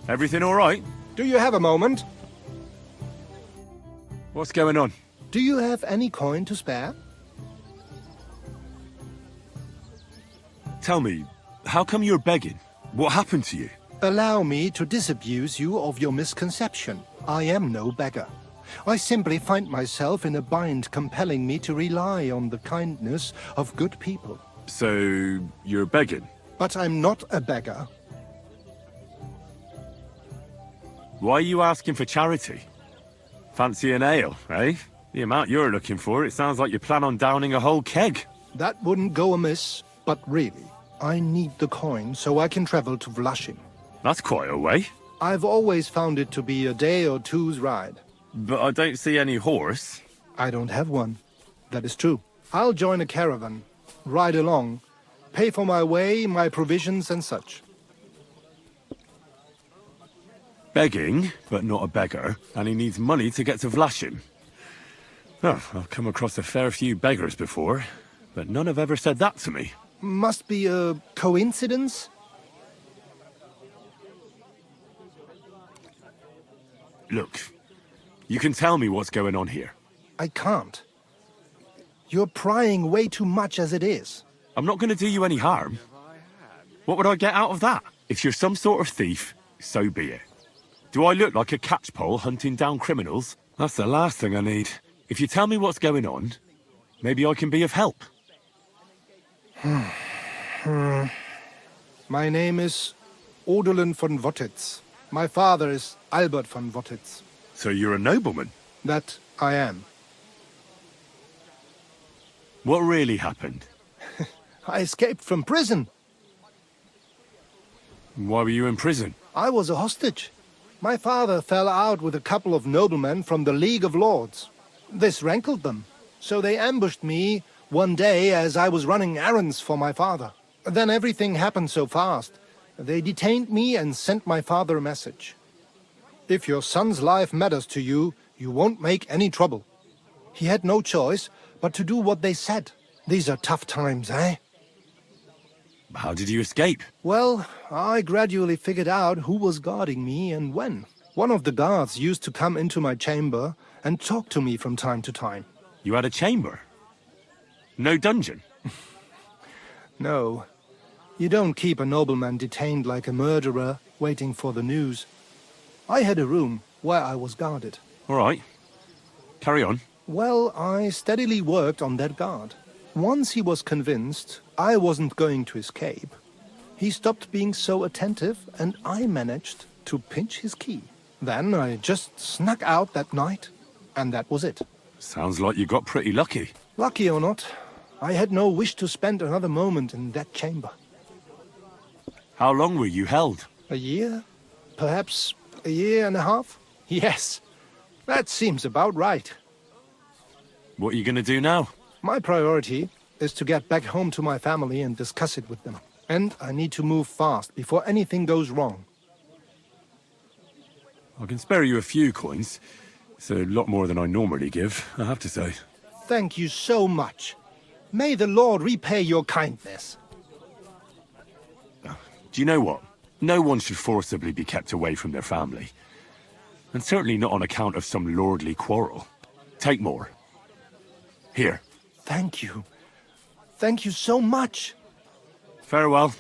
Everything all right? Do you have a moment? What's going on? Do you have any coin to spare? Tell me, how come you're begging? What happened to you? Allow me to disabuse you of your misconception. I am no beggar. I simply find myself in a bind compelling me to rely on the kindness of good people. So, you're begging? But I'm not a beggar. Why are you asking for charity? Fancy an ale, eh? The amount you're looking for, it sounds like you plan on downing a whole keg. That wouldn't go amiss, but really, I need the coin so I can travel to Vlashim. That's quite a way. I've always found it to be a day or two's ride. But I don't see any horse. I don't have one. That is true. I'll join a caravan, ride along, pay for my way, my provisions and such. Begging, but not a beggar, and he needs money to get to Vlashim. Oh, I've come across a fair few beggars before, but none have ever said that to me. Must be a coincidence? Look, you can tell me what's going on here. I can't. You're prying way too much as it is. I'm not going to do you any harm. What would I get out of that? If you're some sort of thief, so be it. Do I look like a catchpole hunting down criminals? That's the last thing I need. If you tell me what's going on, maybe I can be of help. My name is Odolen von Wotitz. My father is Albert von Wotitz. So you're a nobleman? That I am. What really happened? I escaped from prison. Why were you in prison? I was a hostage. My father fell out with a couple of noblemen from the League of Lords. This rankled them, so they ambushed me one day as I was running errands for my father. Then everything happened so fast. They detained me and sent my father a message. If your son's life matters to you, you won't make any trouble. He had no choice but to do what they said. These are tough times, eh? How did you escape? Well, I gradually figured out who was guarding me and when. One of the guards used to come into my chamber and talk to me from time to time. You had a chamber? No dungeon? No. You don't keep a nobleman detained like a murderer, waiting for the news. I had a room where I was guarded. All right. Carry on. Well, I steadily worked on that guard. Once he was convinced I wasn't going to escape, he stopped being so attentive and I managed to pinch his key. Then I just snuck out that night, and that was it. Sounds like you got pretty lucky. Lucky or not, I had no wish to spend another moment in that chamber. How long were you held? A year? Perhaps a year and a half? Yes, that seems about right. What are you going to do now? My priority is to get back home to my family and discuss it with them. And I need to move fast before anything goes wrong. I can spare you a few coins. It's a lot more than I normally give, I have to say. Thank you so much. May the Lord repay your kindness. Do you know what? No one should forcibly be kept away from their family. And certainly not on account of some lordly quarrel. Take more. Here. Thank you. Thank you so much. Farewell.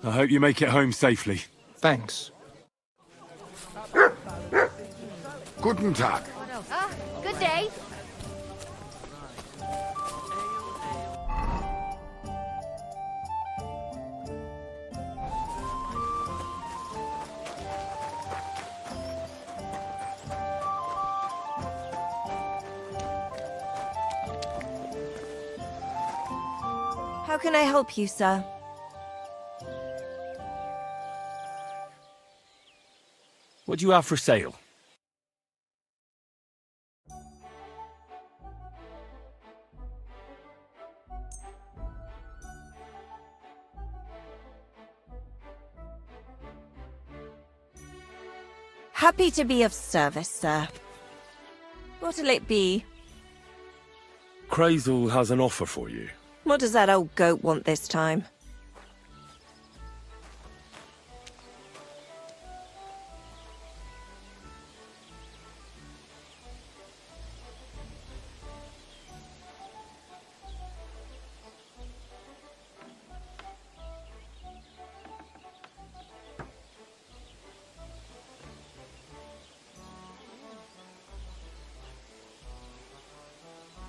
I hope you make it home safely. Thanks. Guten Tag. Good day. How can I help you, sir? What do you have for sale? Happy to be of service, sir. What'll it be? Crazel has an offer for you. What does that old goat want this time?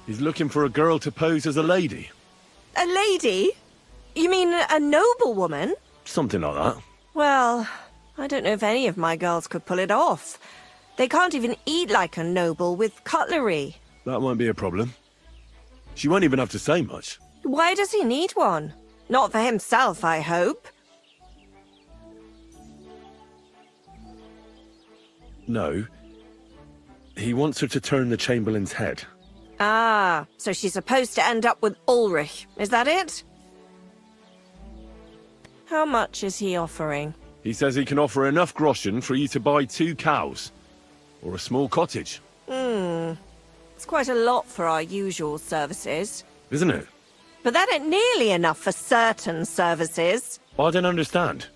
He's looking for a girl to pose as a lady. A lady? You mean a noblewoman? Something like that. Well, I don't know if any of my girls could pull it off. They can't even eat like a noble with cutlery. That won't be a problem. She won't even have to say much. Why does he need one? Not for himself, I hope. No. He wants her to turn the Chamberlain's head. Ah, so she's supposed to end up with Ulrich, is that it? How much is he offering? He says he can offer enough groschen for you to buy 2 cows. Or a small cottage. It's quite a lot for our usual services. Isn't it? But that ain't nearly enough for certain services. I don't understand.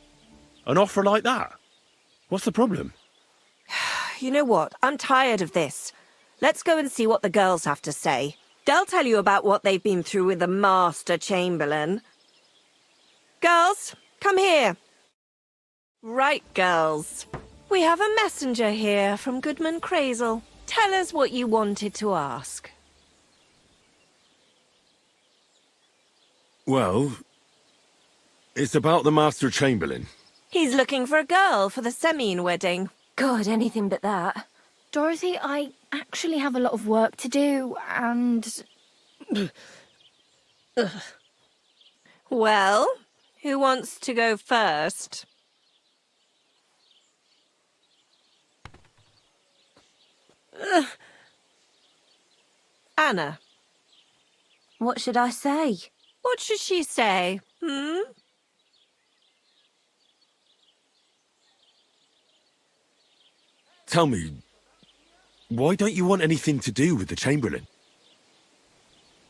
An offer like that? What's the problem? You know what? I'm tired of this. Let's go and see what the girls have to say. They'll tell you about what they've been through with the Master Chamberlain. Girls, come here. Right, girls. We have a messenger here from Goodman Crazel. Tell us what you wanted to ask. Well, it's about the Master Chamberlain. He's looking for a girl for the Semine wedding. God, anything but that. Dorothy, I actually have a lot of work to do, and... Well, who wants to go first? Anna. What should I say? What should she say? Tell me, why don't you want anything to do with the Chamberlain?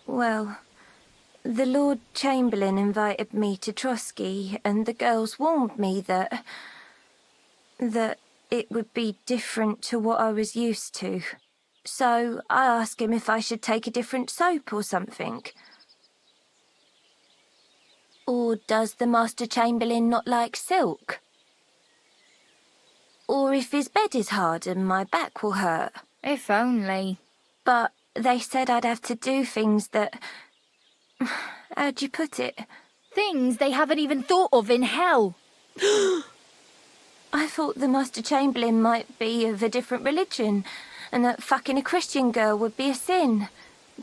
Well, the Lord Chamberlain invited me to Trotsky, and the girls warned me that it would be different to what I was used to. So I asked him if I should take a different soap or something. Or does the Master Chamberlain not like silk? Or if his bed is hard and my back will hurt. If only. But they said I'd have to do things that... How'd you put it? Things they haven't even thought of in hell. I thought the Master Chamberlain might be of a different religion, and that fucking a Christian girl would be a sin.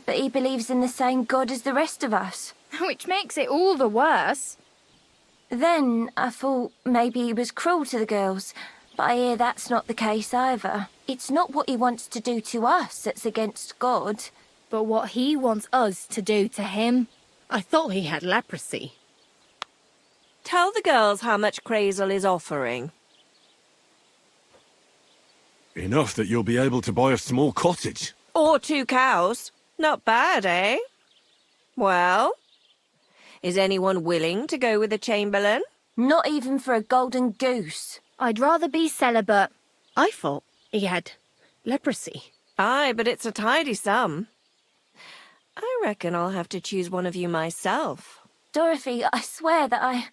But he believes in the same God as the rest of us. Which makes it all the worse. Then I thought maybe he was cruel to the girls, but I hear that's not the case either. It's not what he wants to do to us that's against God. But what he wants us to do to him. I thought he had leprosy. Tell the girls how much Crazel is offering. Enough that you'll be able to buy a small cottage. Or 2 cows. Not bad, eh? Well, is anyone willing to go with the Chamberlain? Not even for a golden goose. I'd rather be celibate. I thought he had leprosy. Aye, but it's a tidy sum. I reckon I'll have to choose one of you myself. Dorothy, I swear that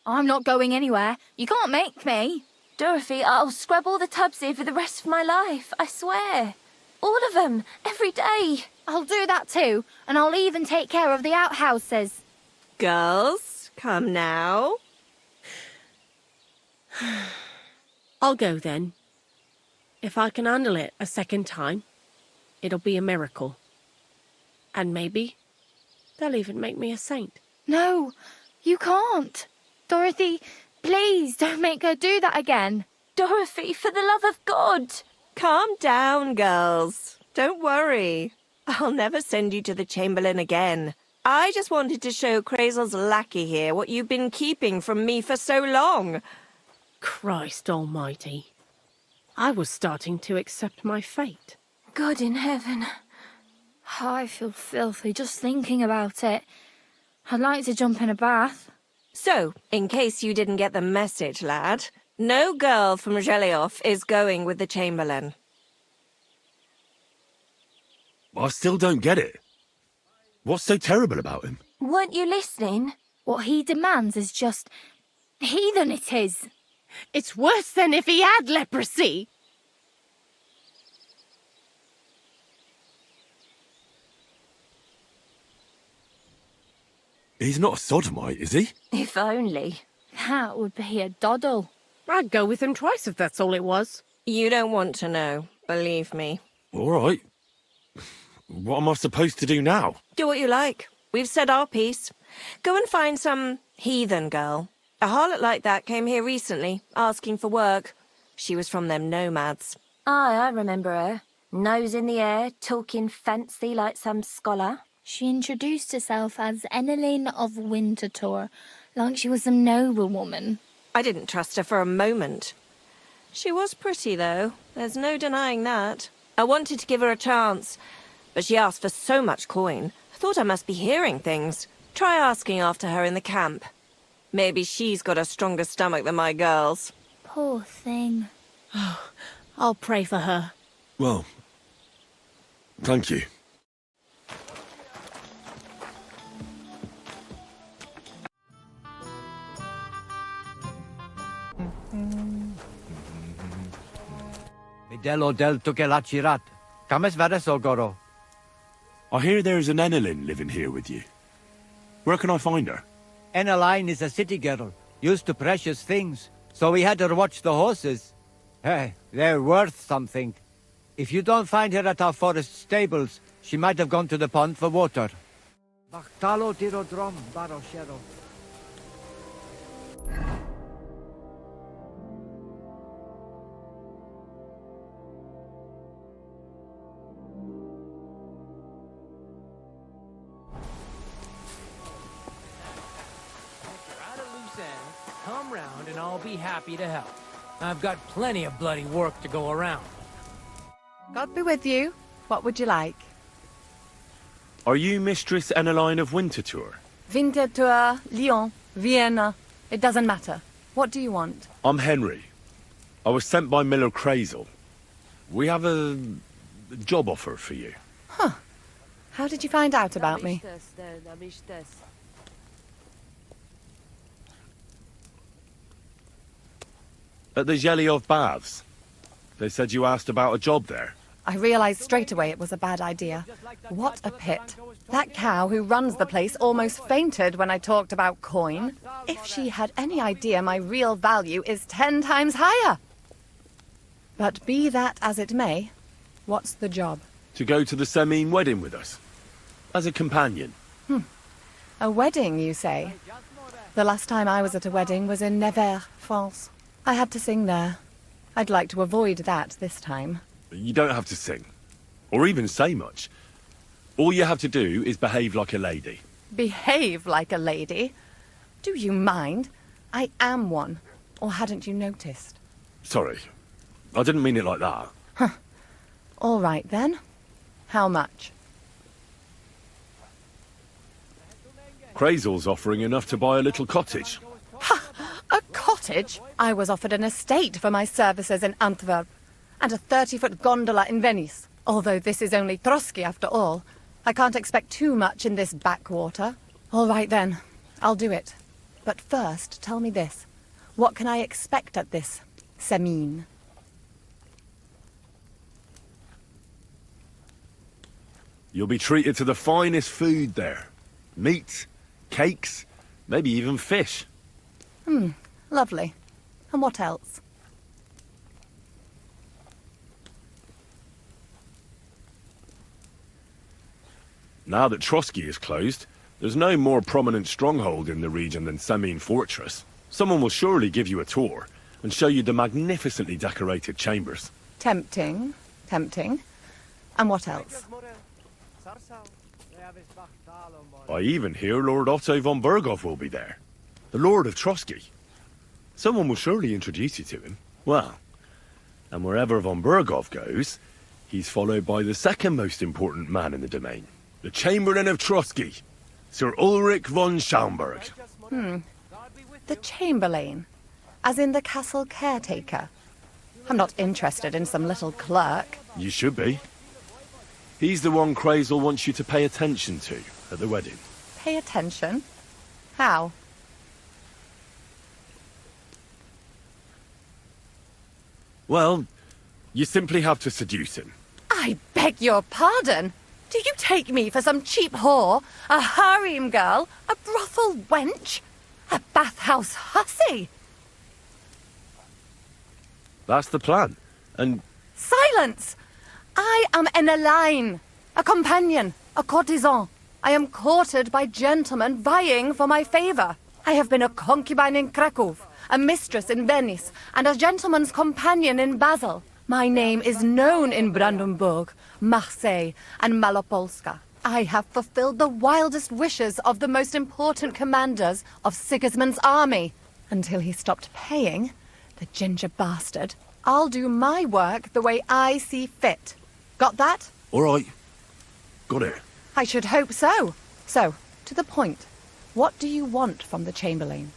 I'm not going anywhere. You can't make me. Dorothy, I'll scrub all the tubs here for the rest of my life. I swear. All of them. Every day. I'll do that too, and I'll even take care of the outhouses. Girls, come now. I'll go then. If I can handle it a second time, it'll be a miracle. And maybe they'll even make me a saint. No, you can't. Dorothy, please don't make her do that again. Dorothy, for the love of God. Calm down, girls. Don't worry. I'll never send you to the Chamberlain again. I just wanted to show Crazel's lackey here what you've been keeping from me for so long. Christ almighty. I was starting to accept my fate. God in heaven. I feel filthy just thinking about it. I'd like to jump in a bath. So, in case you didn't get the message, lad, no girl from Zhelioff is going with the Chamberlain. I still don't get it. What's so terrible about him? Weren't you listening? What he demands is just... heathen it is. It's worse than if he had leprosy. He's not a sodomite, is he? If only. That would be a doddle. I'd go with him twice if that's all it was. You don't want to know, believe me. All right. What am I supposed to do now? Do what you like. We've said our piece. Go and find some heathen girl. A harlot like that came here recently, asking for work. She was from them Nomads. Aye, I remember her. Nose in the air, talking fancy like some scholar. She introduced herself as Odolen of Winterthur, like she was some noblewoman. I didn't trust her for a moment. She was pretty, though. There's no denying that. I wanted to give her a chance, but she asked for so much coin. I thought I must be hearing things. Try asking after her in the camp. Maybe she's got a stronger stomach than my girls. Poor thing. I'll pray for her. Well, thank you. Midelo del Tukelachirat. Kames Vadasogoro. I hear there's an Odolen living here with you. Where can I find her? Enaline is a city girl, used to precious things, so we had her watch the horses. Hey, they're worth something. If you don't find her at our forest stables, she might have gone to the pond for water. Bachtalo tirodrom baroshero. Come round and I'll be happy to help. I've got plenty of bloody work to go around. God be with you. What would you like? Are you Mistress Odolen of Winterthur? Winterthur, Lyon, Vienna. It doesn't matter. What do you want? I'm Henry. I was sent by Miller Crazel. We have a job offer for you. Huh. How did you find out about me? At the Yeliov Baths. They said you asked about a job there. I realized straight away it was a bad idea. What a pit. That cow who runs the place almost fainted when I talked about coin. If she had any idea my real value is 10 times higher. But be that as it may, what's the job? To go to the Semine wedding with us. As a companion. A wedding, you say? The last time I was at a wedding was in Nevers, France. I had to sing there. I'd like to avoid that this time. You don't have to sing. Or even say much. All you have to do is behave like a lady. Behave like a lady? Do you mind? I am one. Or hadn't you noticed? Sorry. I didn't mean it like that. All right, then. How much? Crazel's offering enough to buy a little cottage. A cottage? I was offered an estate for my services in Antwerp, and a 30-foot gondola in Venice. Although this is only Trotsky after all, I can't expect too much in this backwater. All right then, I'll do it. But first, tell me this. What can I expect at this Semine? You'll be treated to the finest food there. Meat, cakes, maybe even fish. Lovely. And what else? Now that Trotsky is closed, there's no more prominent stronghold in the region than Semine Fortress. Someone will surely give you a tour and show you the magnificently decorated chambers. Tempting. Tempting. And what else? I even hear Lord Otto von Berghoff will be there. The Lord of Trotsky. Someone will surely introduce you to him. Well, and wherever von Berghoff goes, he's followed by the second most important man in the domain. The Chamberlain of Trotsky, Sir Ulrich von Schaumburg. The Chamberlain? As in the castle caretaker? I'm not interested in some little clerk. You should be. He's the one Crazel wants you to pay attention to at the wedding. Pay attention? How? Well, you simply have to seduce him. I beg your pardon. Do you take me for some cheap whore? A harem girl? A brothel wench? A bathhouse hussy? That's the plan. And Silence! I am an Elaine, a companion, a courtesan. I am courted by gentlemen vying for my favor. I have been a concubine in Krakow, a mistress in Venice, and a gentleman's companion in Basel. My name is known in Brandenburg, Marseille, and Malopolska. I have fulfilled the wildest wishes of the most important commanders of Sigismund's army. Until he stopped paying, the ginger bastard, I'll do my work the way I see fit. Got that? all right, got it. I should hope so. So, to the point. What do you want from the Chamberlain?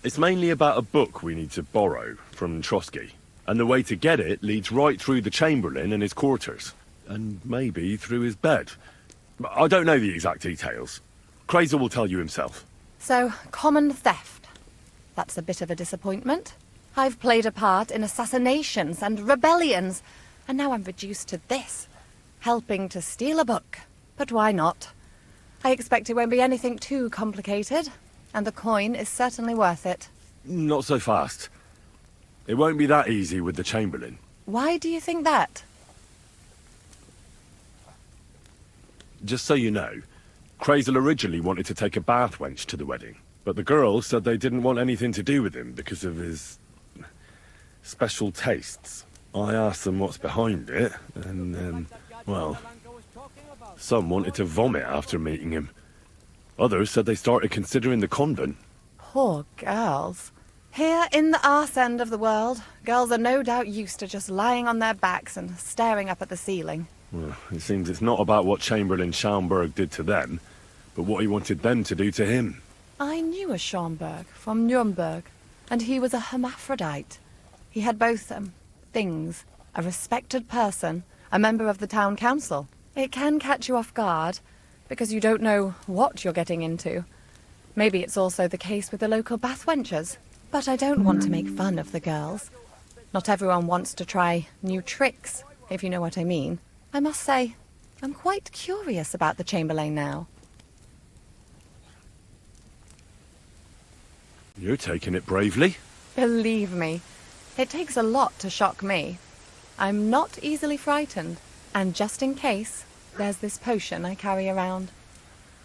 It's mainly about a book we need to borrow from Trotsky. And the way to get it leads right through the Chamberlain and his quarters. And maybe through his bed. I don't know the exact details. Crazer will tell you himself. So, common theft. That's a bit of a disappointment. I've played a part in assassinations and rebellions, and now I'm reduced to this. Helping to steal a book. But why not? I expect it won't be anything too complicated, and the coin is certainly worth it. Not so fast. It won't be that easy with the Chamberlain. Why do you think that? Just so you know, Crazel originally wanted to take a bath wench to the wedding, but the girls said they didn't want anything to do with him because of his special tastes. I asked them what's behind it, and then, well, some wanted to vomit after meeting him. Others said they started considering the convent. Poor girls. Here in the arse end of the world, girls are no doubt used to just lying on their backs and staring up at the ceiling. Well, it seems it's not about what Chamberlain Schaumburg did to them, but what he wanted them to do to him. I knew a Schaumburg from Nuremberg, and he was a hermaphrodite. He had both, things. A respected person, a member of the town council. It can catch you off guard, because you don't know what you're getting into. Maybe it's also the case with the local bath wenches. But I don't want to make fun of the girls. Not everyone wants to try new tricks, if you know what I mean. I must say, I'm quite curious about the Chamberlain now. You're taking it bravely. Believe me, it takes a lot to shock me. I'm not easily frightened, and just in case, there's this potion I carry around.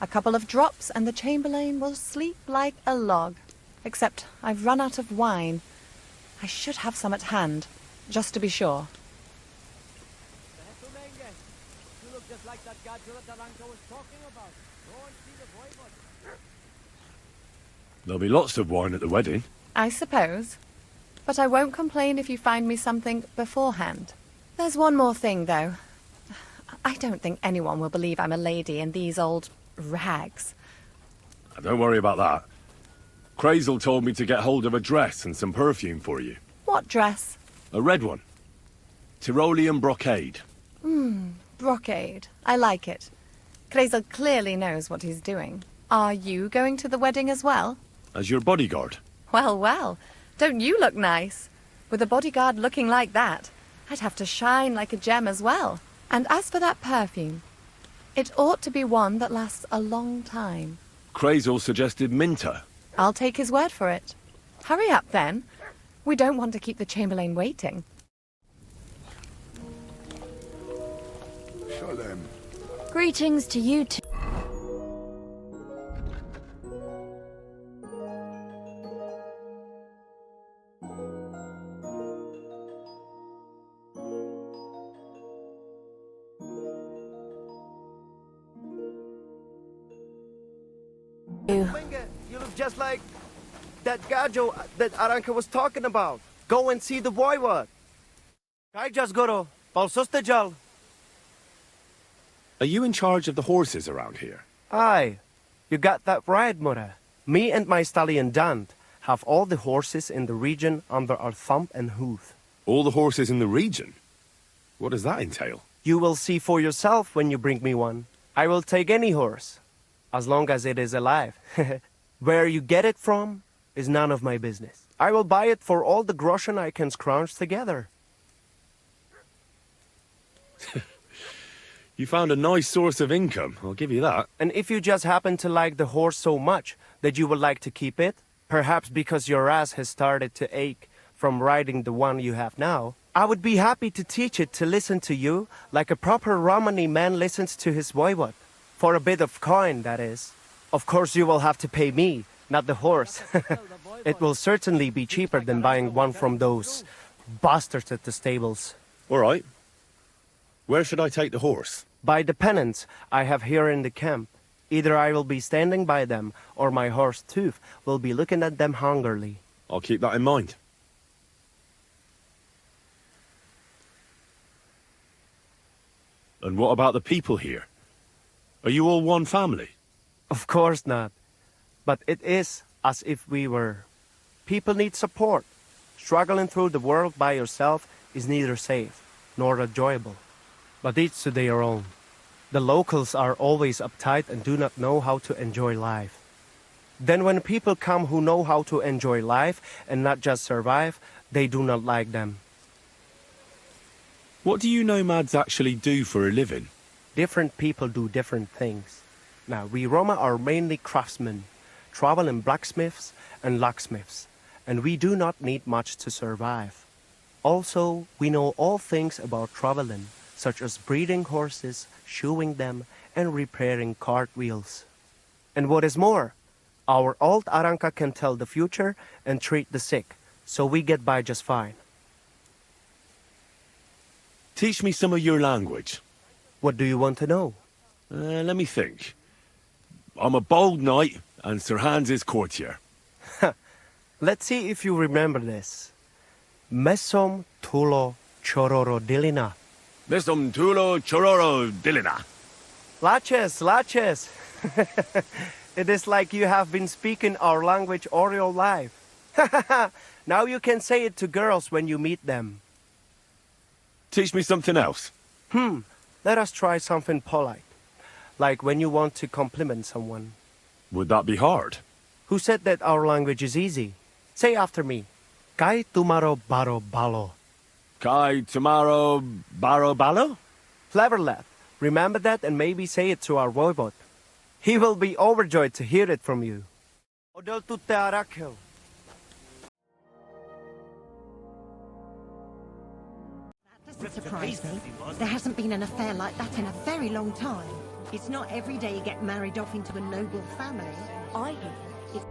A couple of drops and the Chamberlain will sleep like a log. Except I've run out of wine. I should have some at hand, just to be sure. There'll be lots of wine at the wedding. I suppose. But I won't complain if you find me something beforehand. There's one more thing, though. I don't think anyone will believe I'm a lady in these old rags. Don't worry about that. Crazel told me to get hold of a dress and some perfume for you. What dress? A red one. Tyrolean brocade. Brocade. I like it. Crazel clearly knows what he's doing. Are you going to the wedding as well? As your bodyguard. Well, well. Don't you look nice? With a bodyguard looking like that, I'd have to shine like a gem as well. And as for that perfume, it ought to be one that lasts a long time. Crazel suggested Minter. I'll take his word for it. Hurry up, then. We don't want to keep the Chamberlain waiting. Shalom. Greetings to you too. You look just like that Gajo that Aranka was talking about. Go and see the voivod. I just go to Balsustejal. Are you in charge of the horses around here? Aye, you got that right, Mura. Me and my stallion Dant have all the horses in the region under our thumb and hoof. All the horses in the region? What does that entail? You will see for yourself when you bring me one. I will take any horse, as long as it is alive. Where you get it from is none of my business. I will buy it for all the groschen I can scrounge together. You found a nice source of income, I'll give you that. And if you just happen to like the horse so much that you would like to keep it, perhaps because your ass has started to ache from riding the one you have now, I would be happy to teach it to listen to you like a proper Romani man listens to his voivod. For a bit of coin, that is. Of course you will have to pay me, not the horse. It will certainly be cheaper than buying one from those bastards at the stables. All right. Where should I take the horse? By the pennants I have here in the camp. Either I will be standing by them, or my horse Tooth will be looking at them hungrily. I'll keep that in mind. And what about the people here? Are you all one family? Of course not. But it is as if we were. People need support. Struggling through the world by yourself is neither safe nor enjoyable. But each to their own. The locals are always uptight and do not know how to enjoy life. Then when people come who know how to enjoy life and not just survive, they do not like them. What do you nomads actually do for a living? Different people do different things. Now, we Roma are mainly craftsmen, traveling blacksmiths and locksmiths, and we do not need much to survive. Also, we know all things about traveling, such as breeding horses, shoeing them, and repairing cartwheels. And what is more, our old Aranka can tell the future and treat the sick, so we get by just fine. Teach me some of your language. What do you want to know? Let me think. I'm a bold knight, and Sir Hans is courtier. Let's see if you remember this. Mesom tulo chororo dilina. Mesum tulo chororo dilina. Laches, laches. It is like you have been speaking our language all your life. Now you can say it to girls when you meet them. Teach me something else. Let us try something polite. Like when you want to compliment someone. Would that be hard? Who said that our language is easy? Say after me. Kai tumaro baro balo. Kai tomorrow baro balo? Clever lad. Remember that and maybe say it to our voivod. He will be overjoyed to hear it from you. Odol tutte arakel. Doesn't surprise me. There hasn't been an affair like that in a very long time. It's not every day you get married off into a noble family. I hear it's...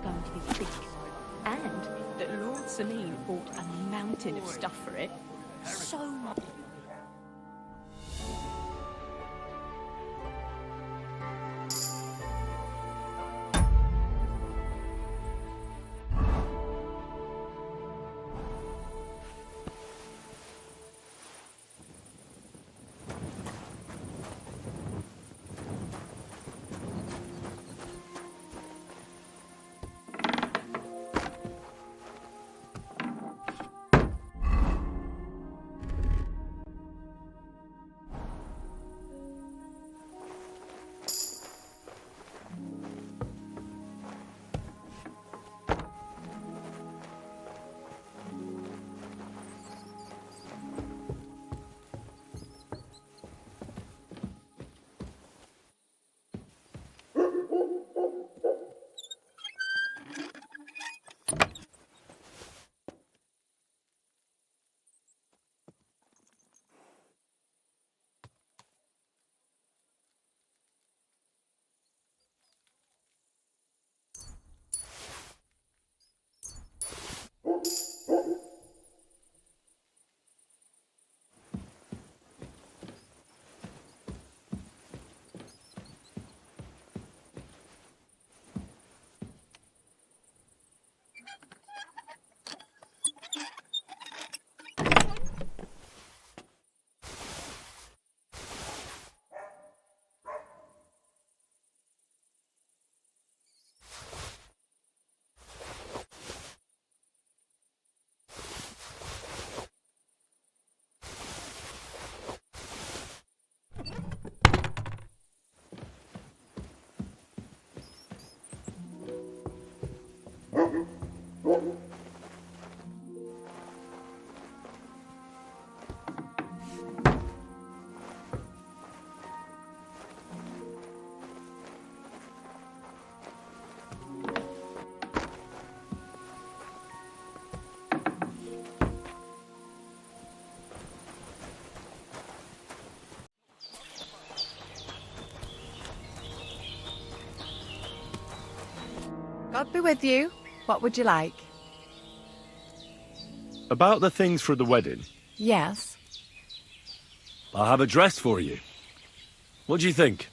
going to be big, and that Lord Celine bought a mountain of stuff for it. So much. God be with you. What would you like? About the things for the wedding, Yes. I have a dress for you. What do you think?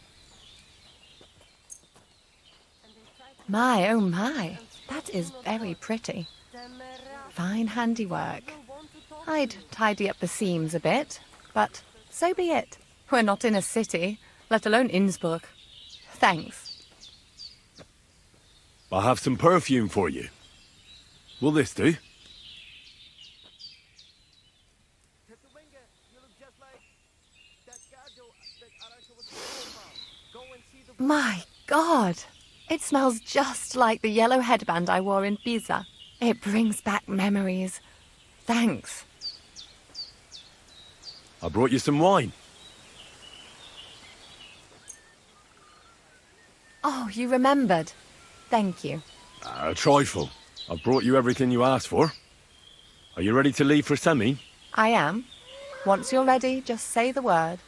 My, oh my. That is very pretty. Fine handiwork. I'd tidy up the seams a bit, but so be it. We're not in a city, let alone Innsbruck. Thanks. I have some perfume for you. Will this do? My God! It smells just like the yellow headband I wore in Pisa. It brings back memories. Thanks. I brought you some wine. Oh, you remembered. Thank you. A trifle. I've brought you everything you asked for. Are you ready to leave for Semi? I am. Once you're ready, just say the word.